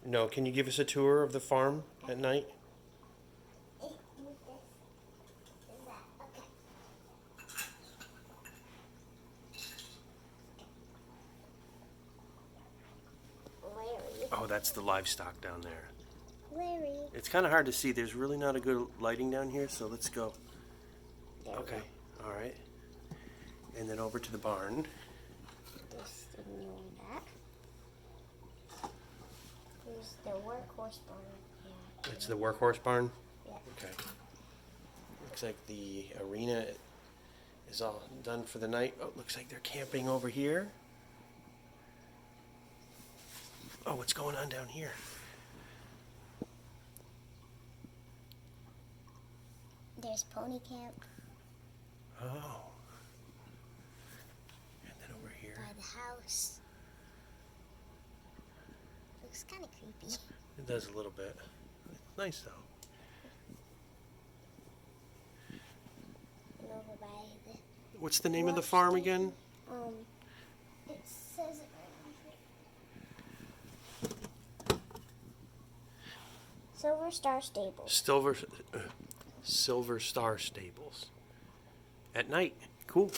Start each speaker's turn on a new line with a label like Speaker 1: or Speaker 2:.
Speaker 1: No, can you give us a tour of the farm at night?
Speaker 2: Larry.
Speaker 1: Oh, that's the livestock down there.
Speaker 2: Larry.
Speaker 1: It's kind of hard to see. There's really not a good lighting down here, so let's go.
Speaker 2: There we
Speaker 1: Okay,
Speaker 2: go.
Speaker 1: all right. And then over to the barn.
Speaker 2: Just ignoring that. Here's the workhorse barn. Yeah.
Speaker 1: It's the workhorse barn?
Speaker 2: Yeah.
Speaker 1: Okay. Looks like the arena is all done for the night. Oh, looks like they're camping over here. Oh, what's going on down here?
Speaker 2: There's pony camp
Speaker 1: Oh. And then over here.
Speaker 2: by the house. Looks kind of creepy.
Speaker 1: It does a little bit. It's nice though.
Speaker 2: And over by the
Speaker 1: What's the name of the farm again?
Speaker 2: it says it right on here. Silver Star Stables.
Speaker 1: Silver Star Stables. At night. Cool.